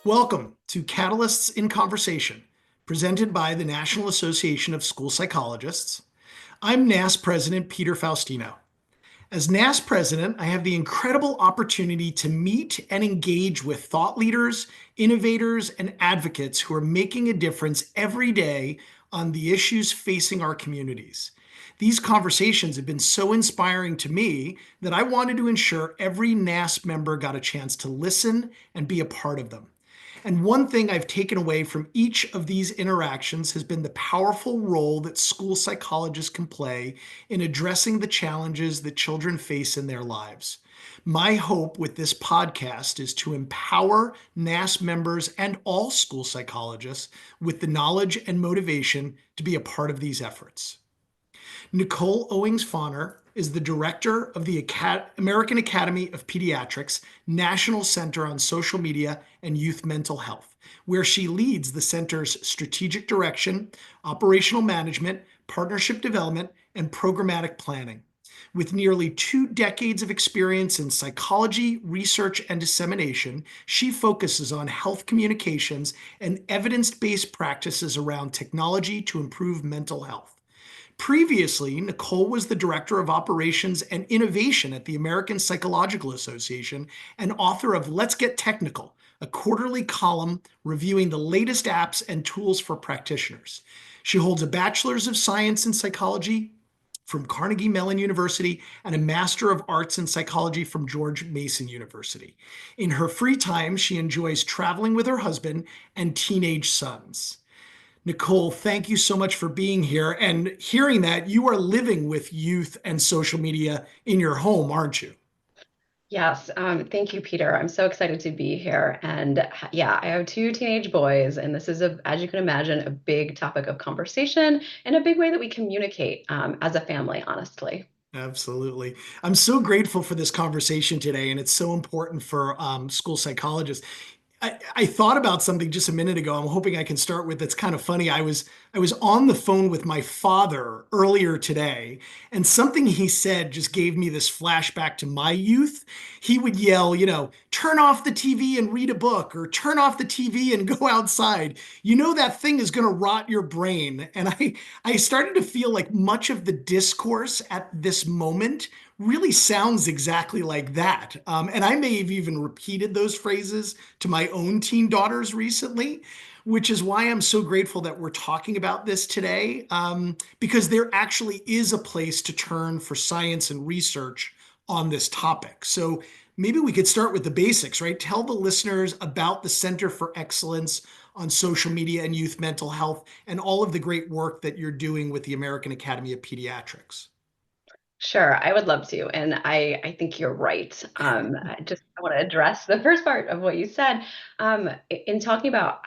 Welcome to Catalysts in Conversation, presented by the National Association of School Psychologists. I'm NAS President Peter Faustino. As NAS President, I have the incredible opportunity to meet and engage with thought leaders, innovators, and advocates who are making a difference every day on the issues facing our communities. These conversations have been so inspiring to me that I wanted to ensure every NAS member got a chance to listen and be a part of them. And one thing I've taken away from each of these interactions has been the powerful role that school psychologists can play in addressing the challenges that children face in their lives. My hope with this podcast is to empower NAS members and all school psychologists with the knowledge and motivation to be a part of these efforts. Nicole Owings-Fonner is the director of the American Academy of Pediatrics National Center on Social Media and Youth Mental Health, where she leads the center's strategic direction, operational management, partnership development, and programmatic planning. With nearly 2 decades of experience in psychology, research, and dissemination, she focuses on health communications and evidence-based practices around technology to improve mental health. Previously, Nicole was the Director of Operations and Innovation at the American Psychological Association and author of Let's Get Technical, a quarterly column reviewing the latest apps and tools for practitioners. She holds a Bachelor's of Science in Psychology from Carnegie Mellon University and a Master of Arts in Psychology from George Mason University. In her free time, she enjoys traveling with her husband and teenage sons. Nicole, thank you so much for being here. And hearing that, you are living with youth and social media in your home, aren't you? Yes, thank you, Peter. I'm so excited to be here. And yeah, I have 2 teenage boys, and this is, as you can imagine, a big topic of conversation and a big way that we communicate as a family, honestly. Absolutely. I'm so grateful for this conversation today, and it's so important for school psychologists. I thought about something just a minute ago. I'm hoping I can start with that's kind of funny. I was on the phone with my father earlier today, and something he said just gave me this flashback to my youth. He would yell, turn off the TV and read a book, or turn off the TV and go outside. You know that thing is going to rot your brain. And I started to feel like much of the discourse at this moment really sounds exactly like that. And I may have even repeated those phrases to my own teen daughters recently, which is why I'm so grateful that we're talking about this today, because there actually is a place to turn for science and research on this topic. So maybe we could start with the basics, right? Tell the listeners about the Center for Excellence on Social Media and Youth Mental Health and all of the great work that you're doing with the American Academy of Pediatrics. Sure, I would love to. And I think you're right. I want to address the first part of what you said. In talking about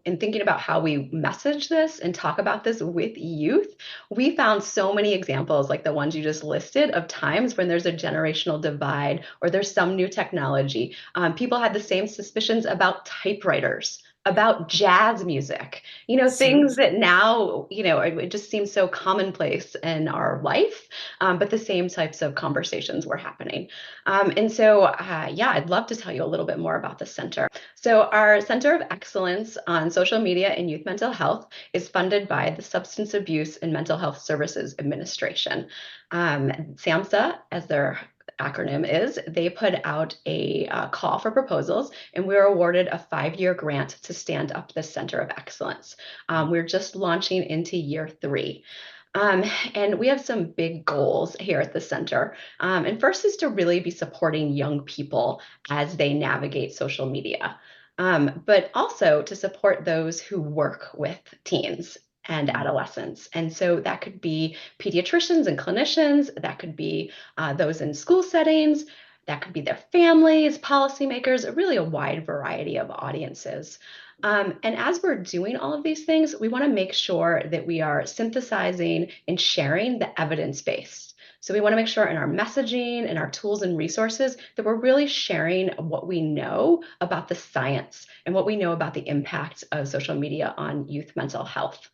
in thinking about how we message this and talk about this with youth, we found so many examples like the ones you just listed of times when there's a generational divide or there's some new technology. People had the same suspicions about typewriters, about jazz music, things Seriously. that now, it just seems so commonplace in our life, but the same types of conversations were happening. Yeah, I'd love to tell you a little bit more about the center. So, our Center of Excellence on Social Media and Youth Mental Health is funded by the Substance Abuse and Mental Health Services Administration. SAMHSA, as their acronym is, they put out a call for proposals, and we were awarded a 5-year grant to stand up the Center of Excellence. We're just launching into year 3. Um, and we have some big goals here at the center. And first is to really be supporting young people as they navigate social media, but also to support those who work with teens and adolescents. And so that could be pediatricians and clinicians, that could be those in school settings, that could be their families, policymakers, really a wide variety of audiences. And as we're doing all of these things, we want to make sure that we are synthesizing and sharing the evidence base. So we want to make sure in our messaging and our tools and resources that we're really sharing what we know about the science and what we know about the impact of social media on youth mental health.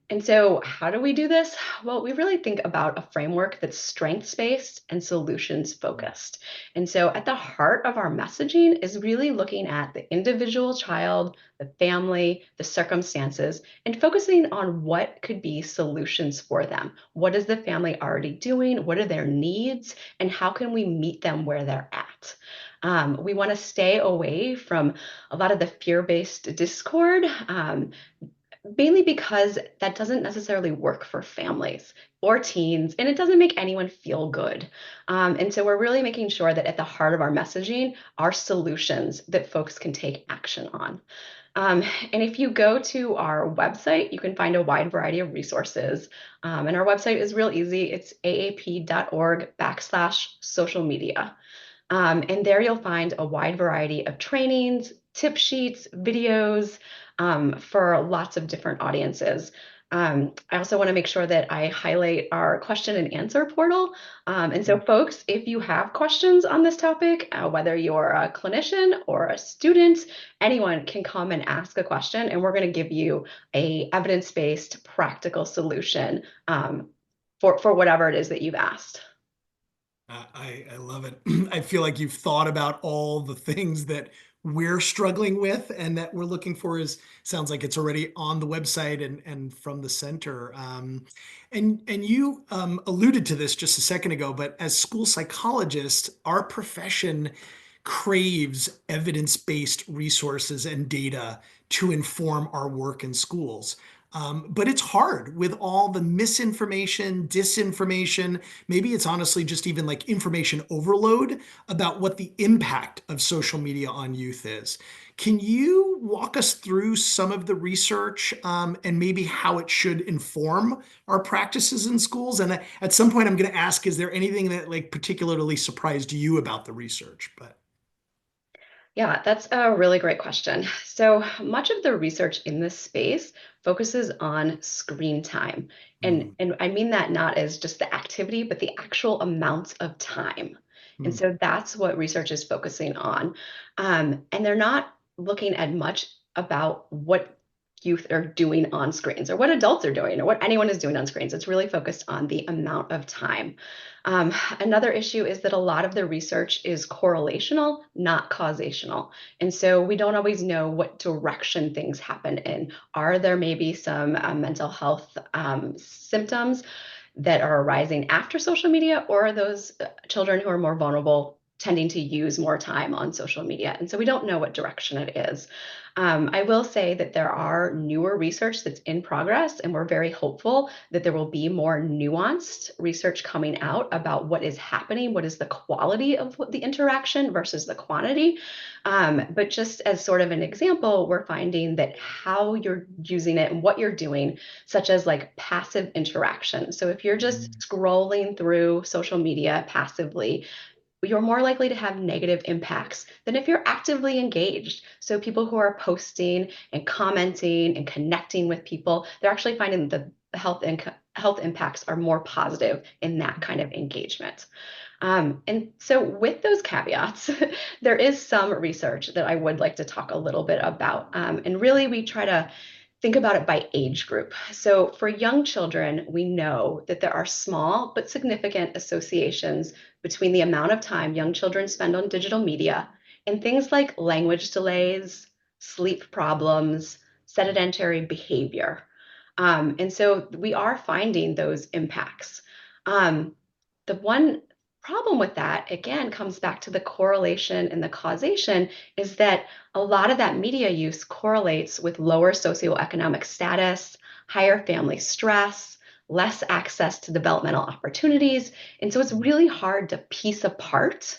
And so, how do we do this? Well, we really think about a framework that's strengths based and solutions focused. And so, at the heart of our messaging is really looking at the individual child, the family, the circumstances, and focusing on what could be solutions for them. What is the family already doing? What are their needs? And how can we meet them where they're at? We want to stay away from a lot of the fear based discord. Mainly because that doesn't necessarily work for families or teens, and it doesn't make anyone feel good. And so we're really making sure that at the heart of our messaging are solutions that folks can take action on. Um, and if you go to our website, you can find a wide variety of resources. And our website is real easy. It's aap.org/social media. And there you'll find a wide variety of trainings, tip sheets, videos for lots of different audiences. I also want to make sure that I highlight our question and answer portal. And so, folks, if you have questions on this topic, whether you're a clinician or a student, anyone can come and ask a question, and we're going to give you a evidence-based, practical solution for whatever it is that you've asked. I love it. I feel like you've thought about all the things that we're struggling with and that we're looking for is sounds like it's already on the website and from the center. And you alluded to this just a second ago, but as school psychologists, our profession craves evidence-based resources and data to inform our work in schools. But it's hard with all the misinformation, disinformation. Maybe it's honestly just even like information overload about what the impact of social media on youth is. Can you walk us through some of the research and maybe how it should inform our practices in schools? And at some point, I'm going to ask, is there anything that like particularly surprised you about the research? But Yeah, that's a really great question. So much of the research in this space focuses on screen time. And, mm, and I mean that not as just the activity, but the actual amount of time. And mm, so that's what research is focusing on. And they're not looking at much about what youth are doing on screens or what adults are doing or what anyone is doing on screens. It's really focused on the amount of time. Um, Another issue is that a lot of the research is correlational, not causational. And so we don't always know what direction things happen in. Are there maybe some mental health symptoms that are arising after social media, or are those children who are more vulnerable tending to use more time on social media? And so we don't know what direction it is. I will say that there are newer research that's in progress, and we're very hopeful that there will be more nuanced research coming out about what is happening, what is the quality of the interaction versus the quantity. But just as sort of an example, we're finding that how you're using it and what you're doing, such as like passive interaction. So if you're just mm, scrolling through social media passively, you're more likely to have negative impacts than if you're actively engaged. So people who are posting and commenting and connecting with people, they're actually finding the health impacts are more positive in that kind of engagement. And so, with those caveats, there is some research that I would like to talk a little bit about. And really, we try to think about it by age group. So, for young children, we know that there are small but significant associations between the amount of time young children spend on digital media and things like language delays, sleep problems, sedentary behavior. And so, we are finding those impacts. Um, the one problem with that, again, comes back to the correlation and the causation is that a lot of that media use correlates with lower socioeconomic status, higher family stress, less access to developmental opportunities. And so it's mm, really hard to piece apart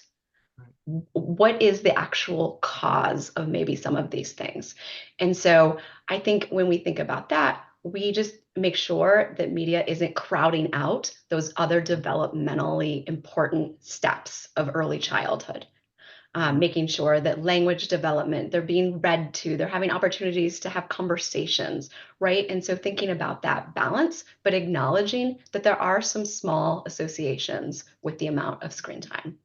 right. what is the actual cause of maybe some of these things. And so I think when we think about that, we just make sure that media isn't crowding out those other developmentally important steps of early childhood. Mm, Making sure that language development, they're being read to, they're having opportunities to have conversations, right? And so thinking about that balance, but acknowledging that there are some small associations with the amount of screen time.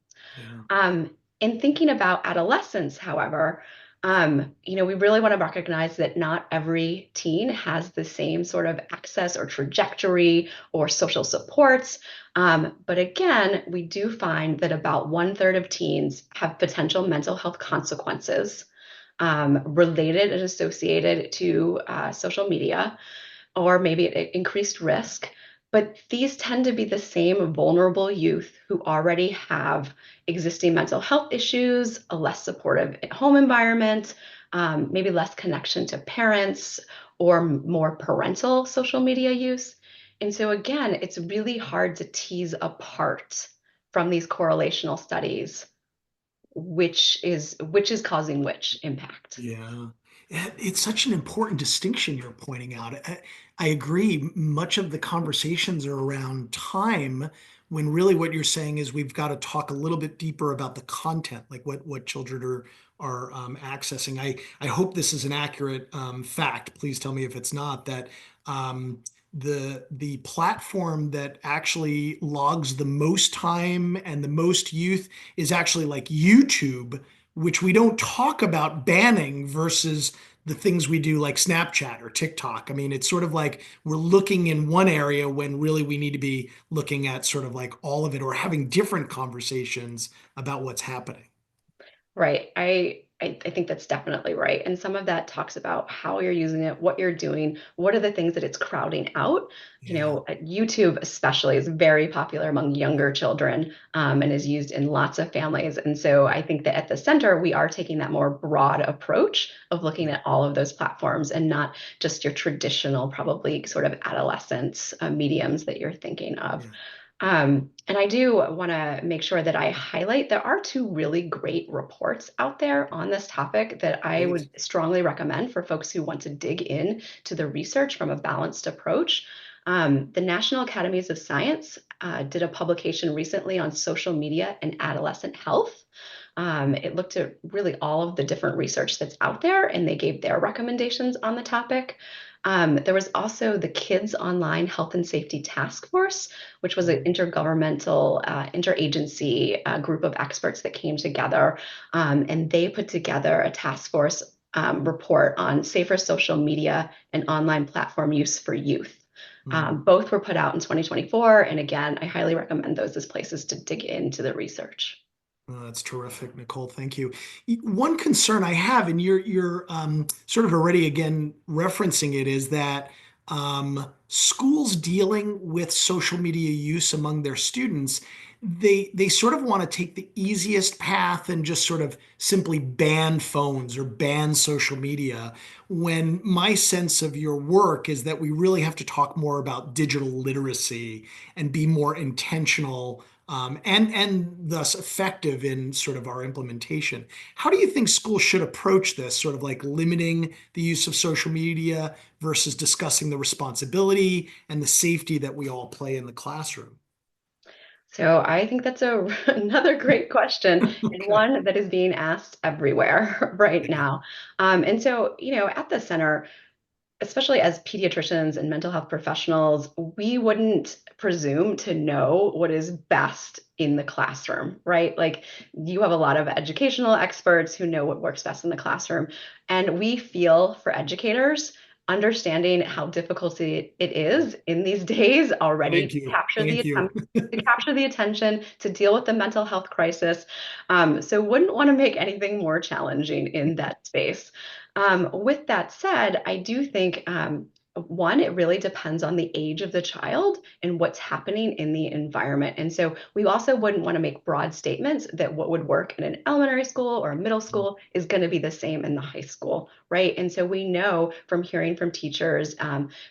yeah. In thinking about adolescence, however, We really want to recognize that not every teen has the same sort of access or trajectory or social supports. But again, we do find that about one-third of teens have potential mental health consequences related and associated to social media, or maybe increased risk. But these tend to be the same vulnerable youth who already have existing mental health issues, a less supportive home environment, maybe less connection to parents, or more parental social media use. And so, again, it's really hard to tease apart from these correlational studies which is causing which impact. Yeah. It's such an important distinction you're pointing out. I agree. Much of the conversations are around time when really what you're saying is we've got to talk a little bit deeper about the content, like what children are accessing. I hope this is an accurate fact. Please tell me if it's not, that the platform that actually logs the most time and the most youth is actually like YouTube, which we don't talk about banning versus the things we do like Snapchat or TikTok. I mean, it's sort of like we're looking in one area when really we need to be looking at sort of like all of it, or having different conversations about what's happening. Right. I think that's definitely right. And some of that talks about how you're using it, what you're doing, what are the things that it's crowding out. Yeah. YouTube especially is very popular among younger children, and is used in lots of families. And so I think that at the center, we are taking that more broad approach of looking Yeah. at all of those platforms and not just your traditional, probably sort of adolescence mediums that you're thinking of. Yeah. And I do want to make sure that I highlight there are two really great reports out there on this topic that I Great. would strongly recommend for folks who want to dig in to the research from a balanced approach. The National Academies of Science did a publication recently on social media and adolescent health. It looked at really all of the different research that's out there, and they gave their recommendations on the topic. There was also the Kids Online Health and Safety Task Force, which was an intergovernmental, interagency group of experts that came together, and they put together a task force report on safer social media and online platform use for youth. Mm. Both were put out in 2024, and again, I highly recommend those as places to dig into the research. That's terrific, Nicole. Thank you. One concern I have, and you're sort of already again referencing it, is that schools dealing with social media use among their students, they sort of want to take the easiest path and just sort of simply ban phones or ban social media. When my sense of your work is that we really have to talk more about digital literacy and be more intentional, and thus effective in sort of our implementation. How do you think schools should approach this, sort of like limiting the use of social media versus discussing the responsibility and the safety that we all play in the classroom? So I think that's another great question, and Okay. one that is being asked everywhere right Yeah. now. And so, at the center, especially as pediatricians and mental health professionals, we wouldn't presume to know what is best in the classroom, right? Like, you have a lot of educational experts who know what works best in the classroom. And we feel for educators, understanding how difficult it is in these days already Thank to you. capture the Thank you. attention. To capture the attention, to deal with the mental health crisis. So, wouldn't want to make anything more challenging in that space. With that said, I do think one, it really depends on the age of the child and what's happening in the environment. And so we also wouldn't want to make broad statements that what would work in an elementary school or a middle school is going to be the same in the high school, right? And so we know from hearing from teachers,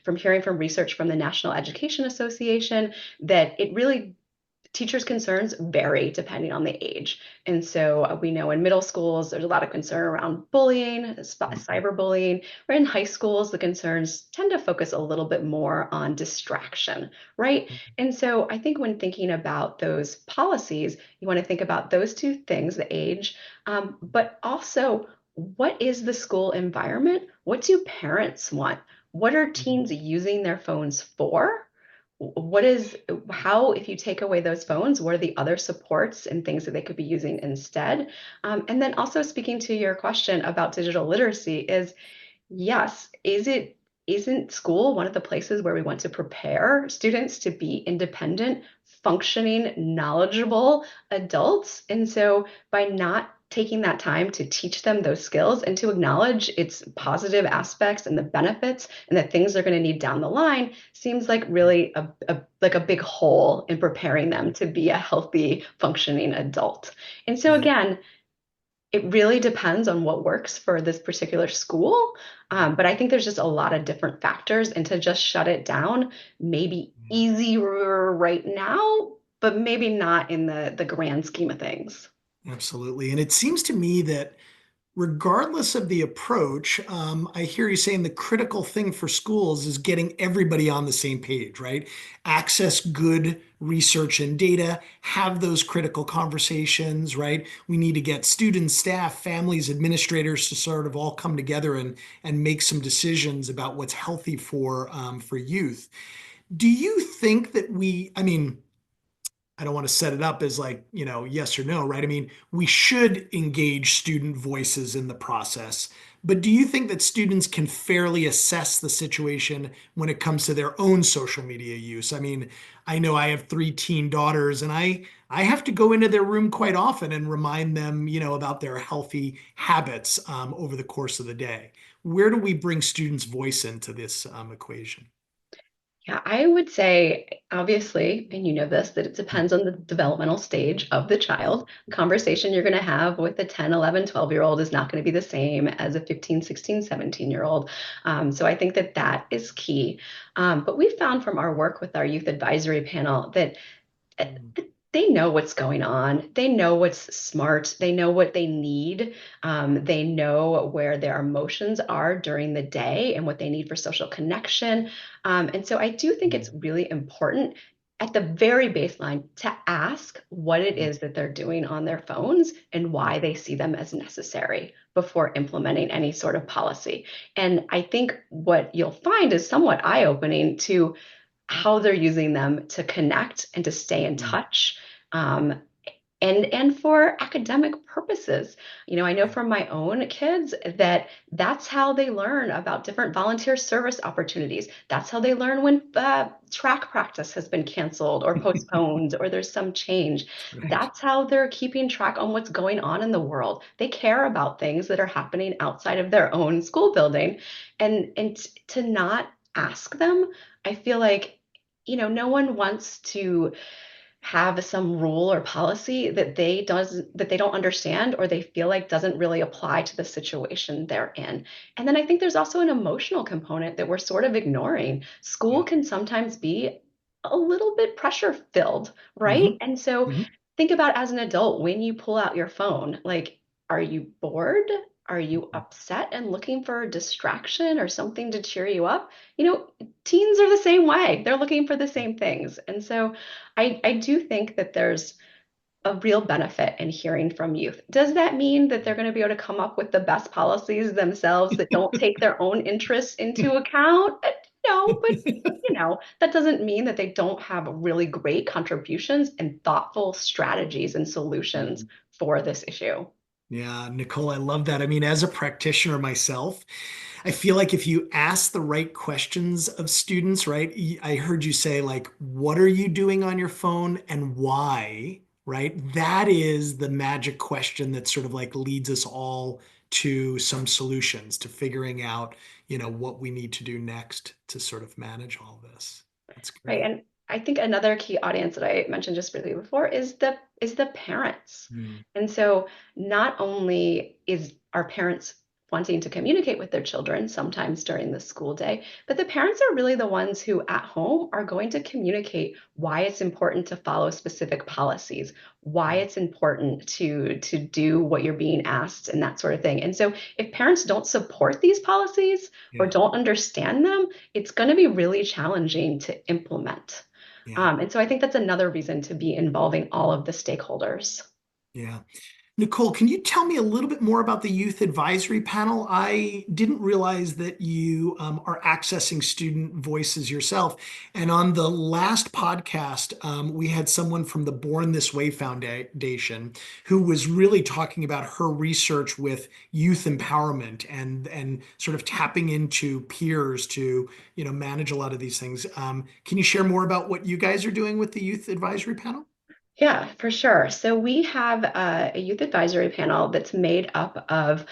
from hearing from research from the National Education Association, that it really teachers' concerns vary depending on the age. And so we know in middle schools, there's a lot of concern around bullying, cyberbullying, or in high schools, the concerns tend to focus a little bit more on distraction, right? And so I think when thinking about those policies, you want to think about those two things, the age, but also what is the school environment? What do parents want? What are teens using their phones for? what is how, if you take away those phones, what are the other supports and things that they could be using instead? And then also speaking to your question about digital literacy is yes, isn't school one of the places where we want to prepare students to be independent, functioning, knowledgeable adults? And so by not taking that time to teach them those skills and to acknowledge its positive aspects and the benefits and the things they're going to need down the line seems like really like a big hole in preparing them to be a healthy, functioning adult. And so Yeah. again, it really depends on what works for this particular school. But I think there's just a lot of different factors, and to just shut it down may be easier right now, but maybe not in the grand scheme of things. Absolutely. And it seems to me that regardless of the approach, I hear you saying the critical thing for schools is getting everybody on the same page, right? Access good research and data, have those critical conversations, right? We need to get students, staff, families, administrators to sort of all come together and make some decisions about what's healthy for youth. Do you think that I mean, I don't want to set it up as like, yes or no, right? I mean, we should engage student voices in the process, but do you think that students can fairly assess the situation when it comes to their own social media use? I mean, I know I have three teen daughters and I have to go into their room quite often and remind them, about their healthy habits over the course of the day. Where do we bring students' voice into this equation? Yeah, I would say, obviously, and you know this, that it Hmm. depends on the developmental stage of the child. Conversation you're going to have with a 10, 11, 12-year-old is not going to be the same as a 15, 16, 17-year-old. So I think that that is key. But we found from our work with our youth advisory panel that uh, they know what's going on. They know what's smart. They know what they need. They know where their emotions are during the day and what they need for social connection. And so I do think it's really important at the very baseline to ask what it is that they're doing on their phones and why they see them as necessary before implementing any sort of policy. And I think what you'll find is somewhat eye-opening to how they're using them to connect and to stay in touch, um, and for academic purposes. I know from my own kids that that's how they learn about different volunteer service opportunities. That's how they learn when track practice has been canceled or postponed or there's some change. Right. That's how they're keeping track on what's going on in the world. They care about things that are happening outside of their own school building, and to not ask them, I feel like, no one wants to have some rule or policy that they don't understand or they feel like doesn't really apply to the situation they're in. And then I think there's also an emotional component that we're sort of ignoring. School Yeah. can sometimes be a little bit pressure filled, right? Hmm. And so Hmm. think about as an adult when you pull out your phone, like, are you bored? Are you upset and looking for a distraction or something to cheer you up? Teens are the same way. They're looking for the same things. And so I do think that there's a real benefit in hearing from youth. Does that mean that they're going to be able to come up with the best policies themselves that don't take their own interests into account? No, but that doesn't mean that they don't have really great contributions and thoughtful strategies and solutions for this issue. Yeah, Nicole, I love that. I mean, as a practitioner myself, I feel like if you ask the right questions of students, right? I heard you say, like, what are you doing on your phone and why, right? That is the magic question that sort of like leads us all to some solutions, to figuring out, what we need to do next to sort of manage all this. That's Right. great. And I think another key audience that I mentioned just briefly before is the parents. Mm. And so not only is our parents wanting to communicate with their children sometimes during the school day, but the parents are really the ones who at home are going to communicate why it's important to follow specific policies, why Yeah. it's important to do what you're being asked and that sort of thing. And so if parents don't support these policies or Yeah. don't understand them, it's going to be really challenging to implement. Yeah. And so I think that's another reason to be involving all of the stakeholders. Yeah. Nicole, can you tell me a little bit more about the Youth Advisory Panel? I didn't realize that you are accessing student voices yourself. And on the last podcast, we had someone from the Born This Way Foundation who was really talking about her research with youth empowerment and sort of tapping into peers to, manage a lot of these things. Can you share more about what you guys are doing with the Youth Advisory Panel? Yeah, for sure. So we have a youth advisory panel that's made up of,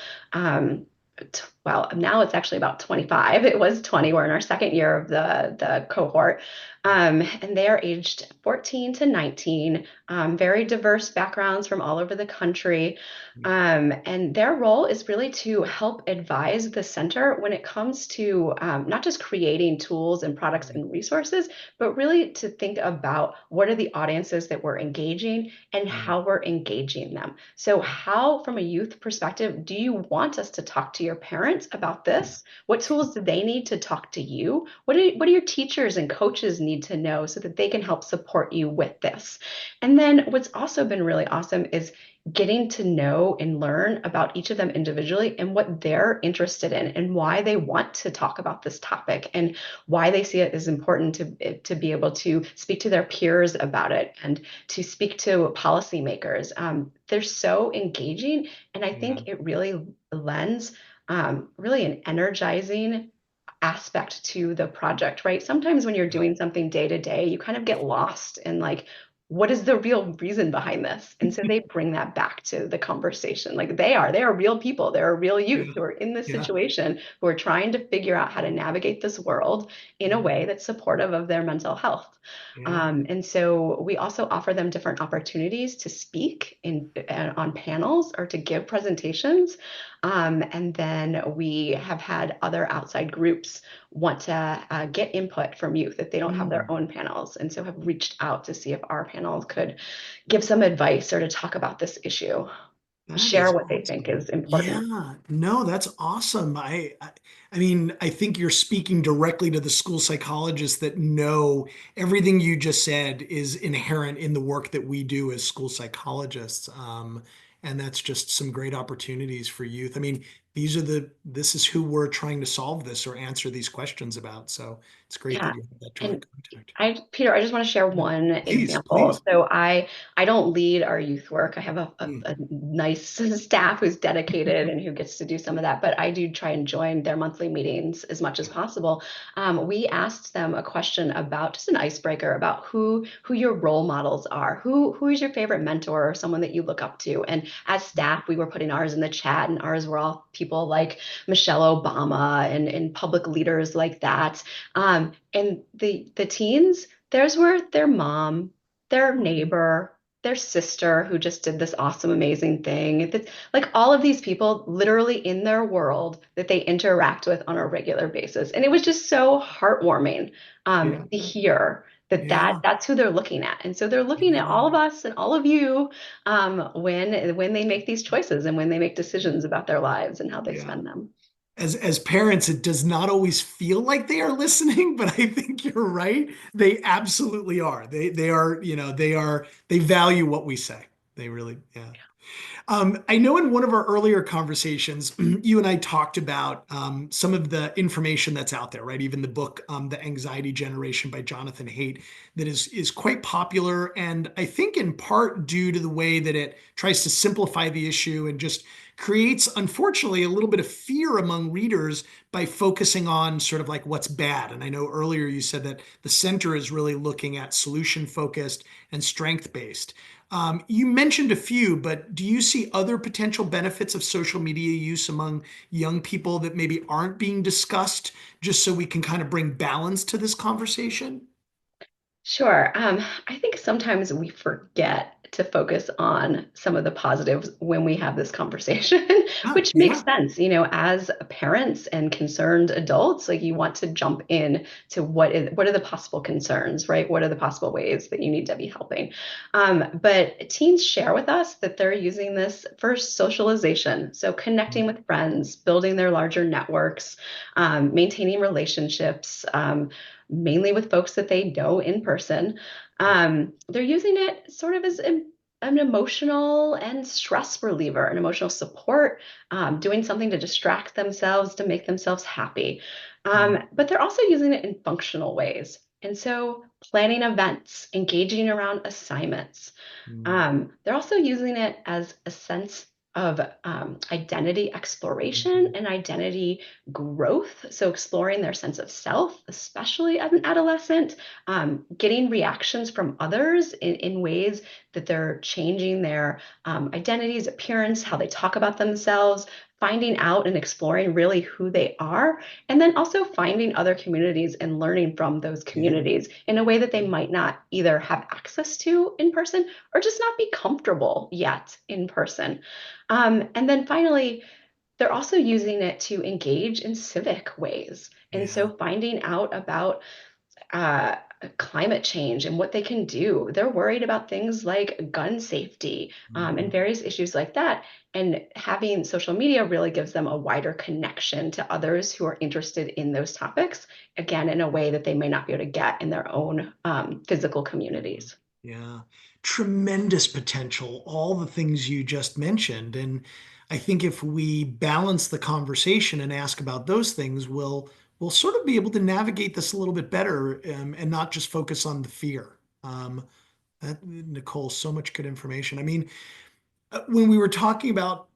well, now it's actually about 25. It was 20. We're in our second year of the cohort. And they are aged 14 to 19, very diverse backgrounds from all over the country. And their role is really to help advise the center when it comes to not just creating tools and products and resources, but really to think about what are the audiences that we're engaging and how we're engaging them. So, how, from a youth perspective, do you want us to talk to your parents about this? What tools do they need to talk to you? What do your teachers and coaches need to know so that they can help support you with this? And then, what's also been really awesome is getting to know and learn about each of them individually and what they're interested in and why they want to talk about this topic and why they see it as important to be able to speak to their peers about it and to speak to policymakers. They're so engaging, and I Yeah. think it really lends really an energizing aspect to the project, right? Sometimes when you're Yeah. doing something day to day, you kind of get lost in like, what is the real reason behind this? And so they bring that back to the conversation. Like they are real people. They're real Yeah. youth who are in this Yeah. situation who are trying to figure out how to navigate this world in a Yeah. way that's supportive of their mental health. Yeah. And so we also offer them different opportunities to speak on panels or to give presentations. And then we have had other outside groups want to get input from youth if they don't have their Mm. own panels. And so have reached out to see if our panel could give some advice or to talk about this issue, That share is what they think awesome. is important. Yeah, no, that's awesome. I mean, I think you're speaking directly to the school psychologists that know everything you just said is inherent in the work that we do as school psychologists. And that's just some great opportunities for youth. I mean, this is who we're trying to solve this or answer these questions about. So it's great Yeah. that you have that And direct contact. Peter, I just want to share Yeah. one Please, example. please. So I don't lead our youth work. I have Mm. a nice staff who's dedicated and who gets to do some of that, but I do try and join their monthly meetings as much as possible. We asked them a question about just an icebreaker about who your role models are, who is your favorite mentor or someone that you look up to. And as staff, we were putting ours in the chat, and ours were all people like Michelle Obama and public leaders like that. And the teens, theirs were their mom, their neighbor, their sister who just did this awesome, amazing thing. Like all of these people literally in their world that they interact with on a regular basis. And it was just so heartwarming Yeah. to hear Yeah. that's who they're looking at. And so they're looking at all of Yeah. us and all of you when they make these choices and when they make decisions about their lives and how they Yeah. spend them. As parents, it does not always feel like they are listening, but I think you're right. They absolutely are. They are, they value what we say. They really, yeah. I know in one of our earlier conversations, you and I talked about some of the information that's out there, right? Even the book, The Anxiety Generation by Jonathan Haidt, that is quite popular. And I think in part due to the way that it tries to simplify the issue and just creates, unfortunately, a little bit of fear among readers by focusing on sort of like what's bad. And I know earlier you said that the center is really looking at solution focused and strength based. You mentioned a few, but do you see other potential benefits of social media use among young people that maybe aren't being discussed, just so we can kind of bring balance to this conversation? Sure. I think sometimes we forget to focus on some of the positives when we have this conversation, Yeah, which makes yeah, sense. As parents and concerned adults, like you want to jump in to what are the possible concerns, right? What are the possible ways that you need to be helping? But teens share with us that they're using this for socialization, so connecting with friends, building their larger networks, maintaining relationships. Mainly with folks that they know in person. They're using it sort of as an emotional and stress reliever, an emotional support, doing something to distract themselves, to make themselves happy. Mm, But they're also using it in functional ways. And so planning events, engaging around assignments. mm, They're also using it as a sense of identity exploration mhm. and identity growth. So, exploring their sense of self, especially as an adolescent, getting reactions from others in ways that they're changing their identities, appearance, how they talk about themselves, finding out and exploring really who they are, and then also finding other communities and learning from those Yeah. communities in a way that they might not either have access to in person or just not be comfortable yet in person. And then finally, they're also using it to engage in civic ways. And Yeah. so finding out about uh, climate change and what they can do. They're worried about things like gun safety and Mhm. various issues like that. And having social media really gives them a wider connection to others who are interested in those topics, again, in a way that they may not be able to get in their own physical communities. Yeah. Tremendous potential, all the things you just mentioned. And I think if we balance the conversation and ask about those things, we'll sort of be able to navigate this a little bit better, and not just focus on the fear. Nicole, so much good information. I mean, when we were talking about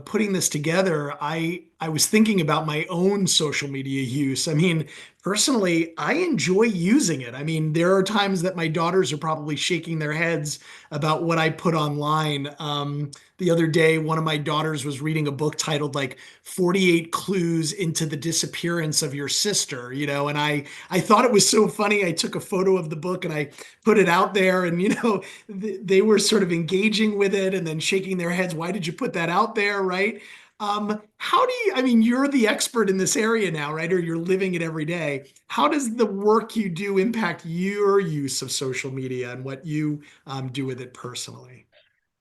putting this together, I was thinking about my own social media use. I mean, personally, I enjoy using it. I mean, there are times that my daughters are probably shaking their heads about what I put online. The other day, one of my daughters was reading a book titled like 48 Clues into the Disappearance of Your Sister, and I thought it was so funny. I took a photo of the book and I put it out there, and they were sort of engaging with it and then shaking their heads. Why did you put that out there? Right. How do you, I mean, you're the expert in this area now, right? Or you're living it every day. How does the work you do impact your use of social media and what you do with it personally?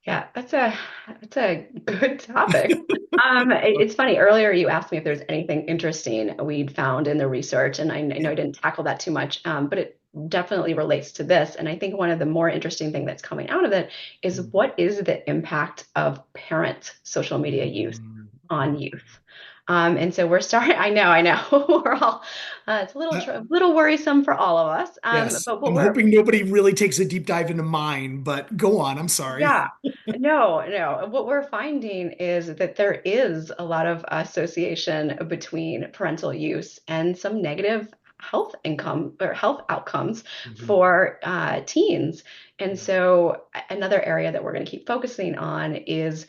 Yeah, that's a good topic. It's funny. Earlier, you asked me if there's anything interesting we'd found in the research, and I know Yeah. I didn't tackle that too much, but it definitely relates to this. And I think one of the more interesting thing that's coming out of it is Mm, what is the impact of parent social media use mm, on mm. youth? And so we're starting. I know, we're all. It's a Uh, little worrisome for all of us. yes. But what I'm we're hoping nobody really takes a deep dive into mine, but go on. I'm sorry. Yeah, no. What we're finding is that there is a lot of association between parental use and some negative health income or health outcomes Mhm. for teens. And Yeah. so another area that we're going to keep focusing on is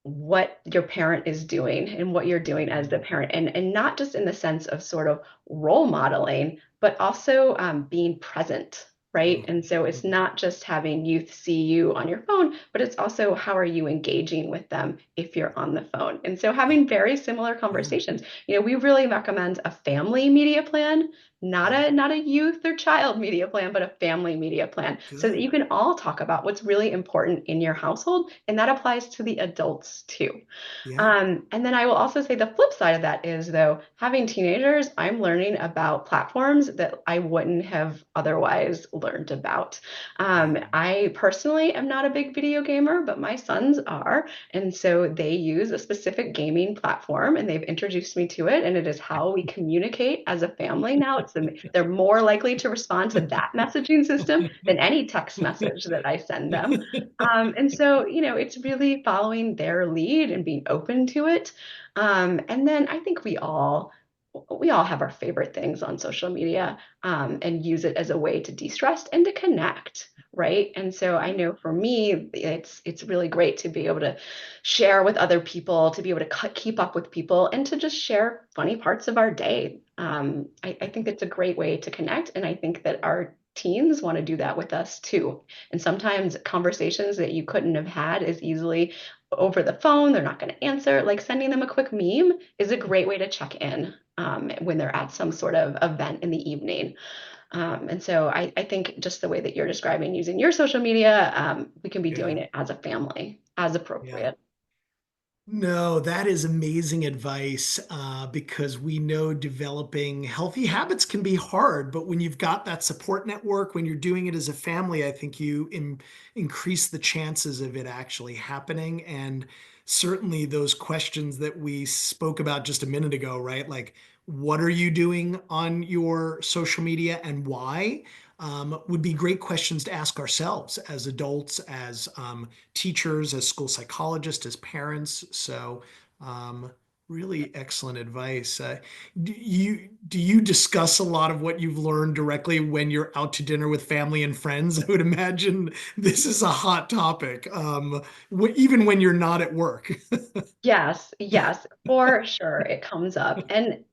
what your parent is doing and what you're doing as the Mhm. parent, and not just in the sense of sort of role modeling, but also being present, right? And so it's Mhm. not just having youth see you on your phone, but it's also how are you engaging with them if you're on the phone. And so having very similar Yeah. conversations. We really recommend a family media plan, not Yeah. a youth or child media plan, but a family media plan, so that Good. you can all talk about what's really important in your household, and that applies to the adults too. Yeah. And then I will also say the flip side of that is, though, having teenagers, I'm learning about platforms that I wouldn't have otherwise learned about. Yeah. I personally am not a big video gamer, but my sons are. And so they use a specific gaming platform and they've introduced me to it. And it is how we communicate as a family now. They're more likely to respond to that messaging system than any text message that I send them. And so, it's really following their lead and being open to it. And then I think we all have our favorite things on social media, and use it as a way to de-stress and to connect, right? And so I know for me, it's really great to be able to share with other people, to be able to keep up with people, and to just share funny parts of our day. I think it's a great way to connect, and I think that our teens want to do that with us too. And sometimes conversations that you couldn't have had as easily over the phone, they're not going to answer. Like sending them a quick meme is a great way to check in when they're at some sort of event in the evening. And so I think just the way that you're describing using your social media, we can be doing Yeah. it as a family, as Yeah. appropriate. No, that is amazing advice because we know developing healthy habits can be hard, but when you've got that support network, when you're doing it as a family, I think you increase the chances of it actually happening. And certainly those questions that we spoke about just a minute ago, right? Like, what are you doing on your social media and why? Would be great questions to ask ourselves as adults, as teachers, as school psychologists, as parents. So, um, really excellent advice. Do you discuss a lot of what you've learned directly when you're out to dinner with family and friends? I would imagine this is a hot topic, even when you're not at work. Yes, yes, for sure it comes up. And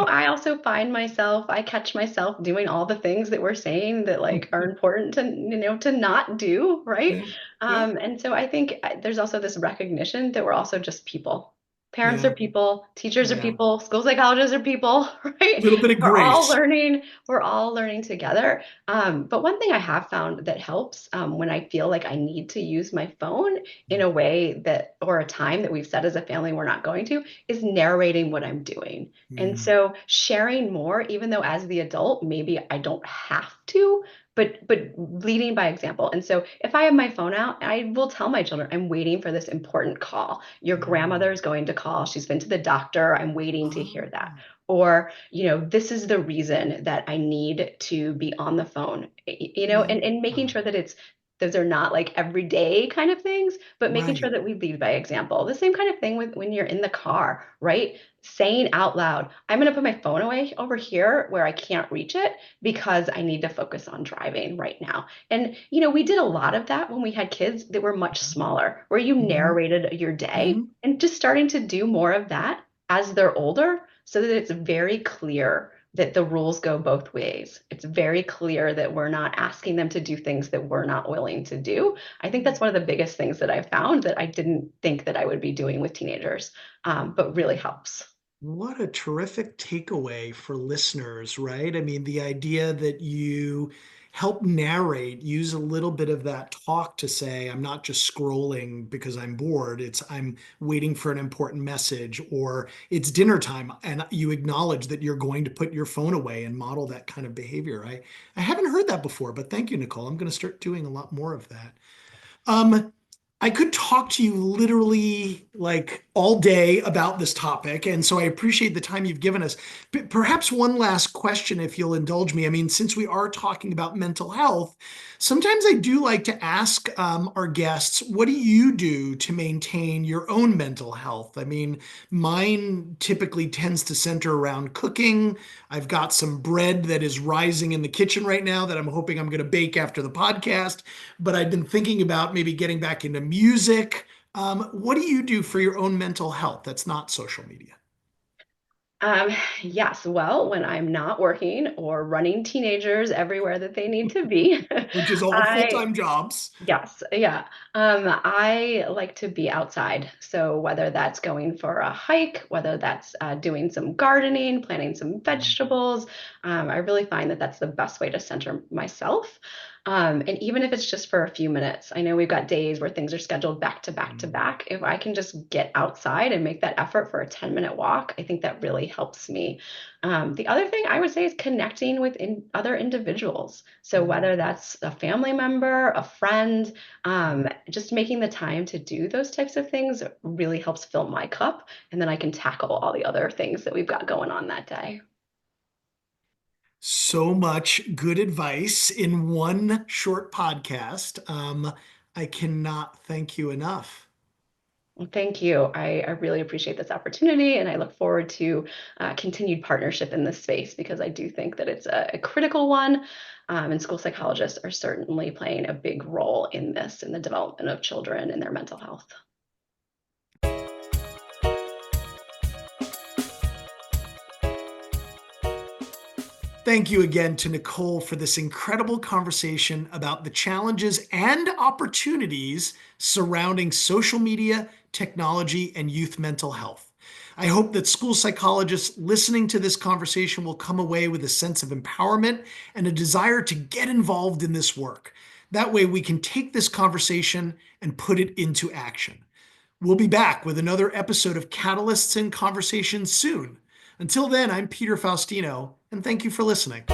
I also find myself, I catch myself doing all the things that we're saying that like are important to not do, right? Yeah, yeah, And so I think there's also this recognition that we're also just people. Parents yeah, are people, teachers are yeah. people, school psychologists are people, A right? little bit of We're all grace. learning, we're all learning together. But one thing I have found that helps when I feel like I need to use my phone in a way that, or a time that we've said as a family we're not going to, is narrating what I'm doing. And Mm, so sharing more, even though as the adult, maybe I don't have to, but leading by example. And so if I have my phone out, I will tell my children, I'm waiting for this important call. Your mm. grandmother is going to call. She's been to the doctor. I'm waiting to hear that. Oh, Or, this is the reason that I need to be on the phone, yeah. and making sure that those are not like everyday kind of things, but making sure Right. that we lead by example. The same kind of thing with when you're in the car, right? Saying out loud, I'm going to put my phone away over here where I can't reach it because I need to focus on driving right now. And, we did a lot of that when we had kids that were much smaller, where you Mhm, narrated your day mhm. and just starting to do more of that as they're older so that it's very clear that the rules go both ways. It's very clear that we're not asking them to do things that we're not willing to do. I think that's one of the biggest things that I've found that I didn't think that I would be doing with teenagers, but really helps. What a terrific takeaway for listeners, right? I mean, the idea that you help narrate, use a little bit of that talk to say, I'm not just scrolling because I'm bored. It's I'm waiting for an important message, or it's dinner time, and you acknowledge that you're going to put your phone away and model that kind of behavior. I haven't heard that before, but thank you, Nicole. I'm going to start doing a lot more of that. Um, I could talk to you literally like all day about this topic, and so I appreciate the time you've given us. Perhaps one last question, if you'll indulge me. I mean, since we are talking about mental health, sometimes I do like to ask our guests, what do you do to maintain your own mental health? I mean, mine typically tends to center around cooking. I've got some bread that is rising in the kitchen right now that I'm hoping I'm going to bake after the podcast, but I've been thinking about maybe getting back into music. What do you do for your own mental health that's not social media, Um, yes, well, when I'm not working or running teenagers everywhere that they need to be, which is all I full-time jobs? Yes, yeah. I like to be outside. So whether that's going for a hike, whether that's doing some gardening, planting some vegetables, I really find that that's the best way to center myself. And even if it's just for a few minutes, I know we've got days where things are scheduled back to back to back. If I can just get outside and make that effort for a 10-minute walk, I think that really helps me. The other thing I would say is connecting with other individuals. So whether that's a family member, a friend, just making the time to do those types of things really helps fill my cup. And then I can tackle all the other things that we've got going on that day. So much good advice in one short podcast. I cannot thank you enough. Well, thank you. I really appreciate this opportunity and I look forward to continued partnership in this space because I do think that it's a critical one. And school psychologists are certainly playing a big role in this, in the development of children and their mental health. Thank you again to Nicole for this incredible conversation about the challenges and opportunities surrounding social media, technology, and youth mental health. I hope that school psychologists listening to this conversation will come away with a sense of empowerment and a desire to get involved in this work. That way, we can take this conversation and put it into action. We'll be back with another episode of Catalysts in Conversation soon. Until then, I'm Peter Faustino, and thank you for listening.